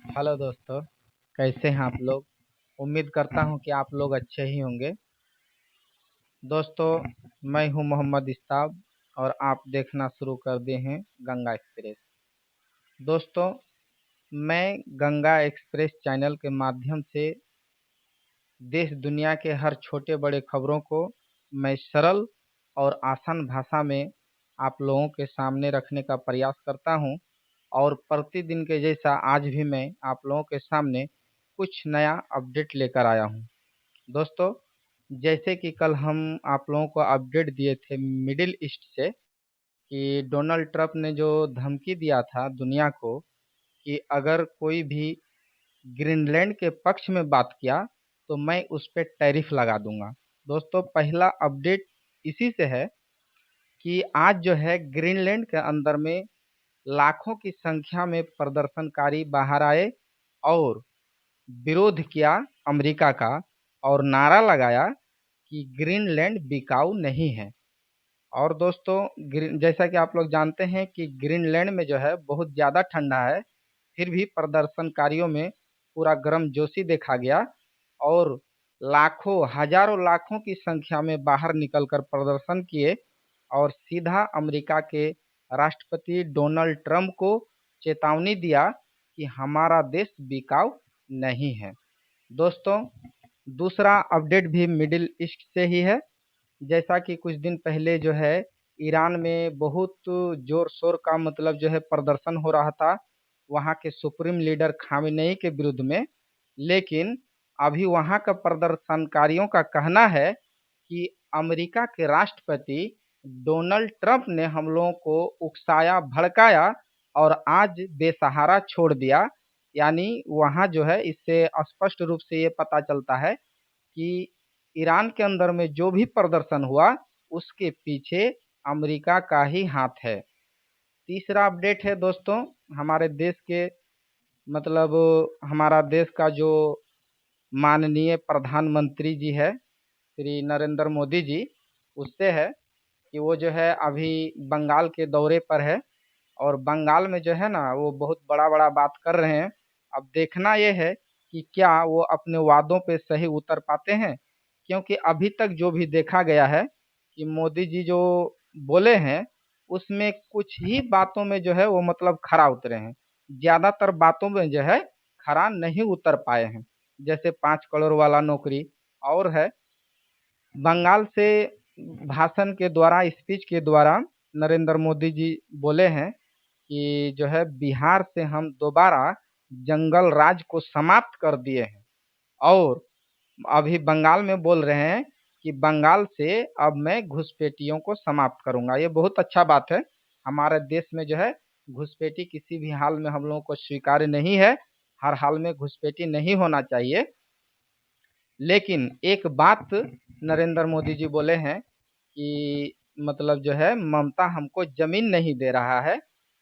Hello दोस्तों। कैसे हैं आप लोग? उम्मीद करता हूं कि आप लोग अच्छे ही होंगे। दोस्तों, मैं हूं मोहम्मद इस्ताब और आप देखना शुरू कर दिए हैं गंगा एक्सप्रेस। दोस्तों, मैं गंगा एक्सप्रेस चैनल के माध्यम से देश दुनिया के हर छोटे बड़े खबरों को मैं सरल और आसान भाषा में आप लोगों के सामने रखने का प्रयास करता हूं। और प्रतिदिन के जैसा आज भी मैं आप लोगों के सामने कुछ नया अपडेट लेकर आया हूं। दोस्तों, जैसे कि कल हम आप लोगों को अपडेट दिए थे मिडिल ईस्ट से कि डोनाल्ड ट्रंप ने जो धमकी दिया था दुनिया को कि अगर कोई भी ग्रीनलैंड के पक्ष में बात किया तो मैं उस पर टैरिफ लगा दूंगा। दोस्तों, पहला अपडेट इसी से है कि आज जो है ग्रीनलैंड के अंदर में लाखों की संख्या में प्रदर्शनकारी बाहर आए और विरोध किया अमेरिका का, और नारा लगाया कि ग्रीनलैंड बिकाऊ नहीं है। और दोस्तों, जैसा कि आप लोग जानते हैं कि ग्रीनलैंड में जो है बहुत ज़्यादा ठंडा है, फिर भी प्रदर्शनकारियों में पूरा गर्मजोशी देखा गया और लाखों हजारों लाखों की संख्या में बाहर निकलकर प्रदर्शन किए और सीधा अमेरिका के राष्ट्रपति डोनाल्ड ट्रंप को चेतावनी दिया कि हमारा देश बिकाऊ नहीं है। दोस्तों, दूसरा अपडेट भी मिडिल ईस्ट से ही है। जैसा कि कुछ दिन पहले जो है ईरान में बहुत जोर शोर का मतलब जो है प्रदर्शन हो रहा था वहाँ के सुप्रीम लीडर खामेनेई के विरुद्ध में। लेकिन अभी वहाँ का प्रदर्शनकारियों का कहना है कि अमेरिका के राष्ट्रपति डोनाल्ड ट्रंप ने हम लोगों को उकसाया भड़काया और आज बेसहारा छोड़ दिया। यानी वहाँ जो है इससे स्पष्ट रूप से ये पता चलता है कि ईरान के अंदर में जो भी प्रदर्शन हुआ उसके पीछे अमेरिका का ही हाथ है। तीसरा अपडेट है दोस्तों, हमारे देश के मतलब हमारा देश का जो माननीय प्रधानमंत्री जी है श्री नरेंद्र मोदी जी, उससे है कि वो जो है अभी बंगाल के दौरे पर है और बंगाल में जो है ना वो बहुत बड़ा बड़ा बात कर रहे हैं। अब देखना ये है कि क्या वो अपने वादों पे सही उतर पाते हैं, क्योंकि अभी तक जो भी देखा गया है कि मोदी जी जो बोले हैं उसमें कुछ ही बातों में जो है वो मतलब खरा उतरे हैं, ज्यादातर बातों में जो है खरा नहीं उतर पाए हैं। जैसे 5 करोड़ वाला नौकरी और है बंगाल से भाषण के द्वारा स्पीच के द्वारा नरेंद्र मोदी जी बोले हैं कि जो है बिहार से हम दोबारा जंगल राज को समाप्त कर दिए हैं। और अभी बंगाल में बोल रहे हैं कि बंगाल से अब मैं घुसपैठियों को समाप्त करूंगा। ये बहुत अच्छा बात है। हमारे देश में जो है घुसपैठी किसी भी हाल में हम लोगों को स्वीकार्य नहीं है। हर हाल में घुसपैठी नहीं होना चाहिए। लेकिन एक बात नरेंद्र मोदी जी बोले हैं कि मतलब जो है ममता हमको जमीन नहीं दे रहा है,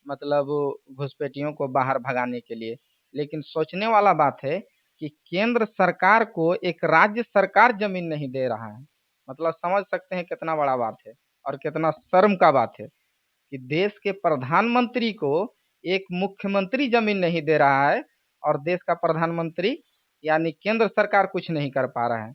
मतलब घुसपैठियों को बाहर भगाने के लिए। लेकिन सोचने वाला बात है कि केंद्र सरकार को एक राज्य सरकार जमीन नहीं दे रहा है। मतलब समझ सकते हैं कितना बड़ा बात है और कितना शर्म का बात है कि देश के प्रधानमंत्री को एक मुख्यमंत्री जमीन नहीं दे रहा है और देश का प्रधानमंत्री यानी केंद्र सरकार कुछ नहीं कर पा रहा है।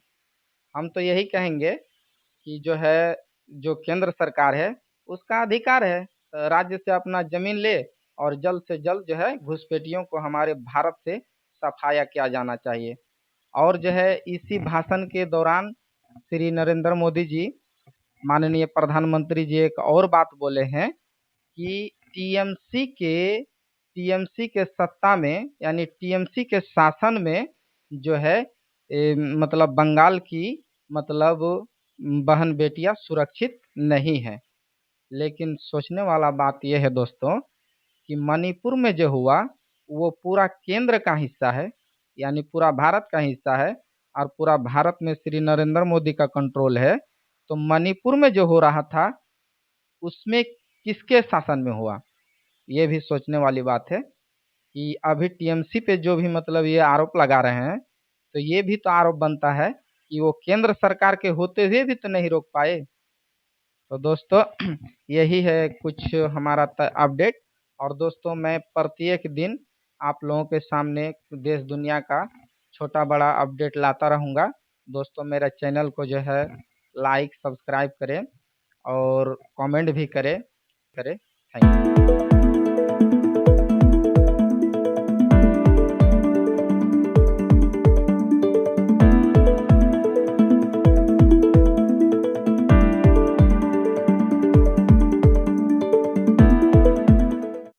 हम तो यही कहेंगे कि जो है जो केंद्र सरकार है उसका अधिकार है राज्य से अपना जमीन ले और जल्द से जल्द जो है घुसपैठियों को हमारे भारत से सफाया किया जाना चाहिए। और जो है इसी भाषण के दौरान श्री नरेंद्र मोदी जी माननीय प्रधानमंत्री जी एक और बात बोले हैं कि टीएमसी के सत्ता में यानी टीएमसी के शासन में जो है मतलब बंगाल की मतलब बहन बेटियां सुरक्षित नहीं है। लेकिन सोचने वाला बात यह है दोस्तों कि मणिपुर में जो हुआ वो पूरा केंद्र का हिस्सा है, यानी पूरा भारत का हिस्सा है और पूरा भारत में श्री नरेंद्र मोदी का कंट्रोल है। तो मणिपुर में जो हो रहा था उसमें किसके शासन में हुआ, ये भी सोचने वाली बात है कि अभी टीएमसी पे जो भी मतलब ये आरोप लगा रहे हैं तो ये भी तो आरोप बनता है कि वो केंद्र सरकार के होते हुए भी तो नहीं रोक पाए। तो दोस्तों यही है कुछ हमारा अपडेट। और दोस्तों, मैं प्रत्येक दिन आप लोगों के सामने देश दुनिया का छोटा बड़ा अपडेट लाता रहूँगा। दोस्तों मेरा चैनल को जो है लाइक सब्सक्राइब करें और कमेंट भी करें। Thank you.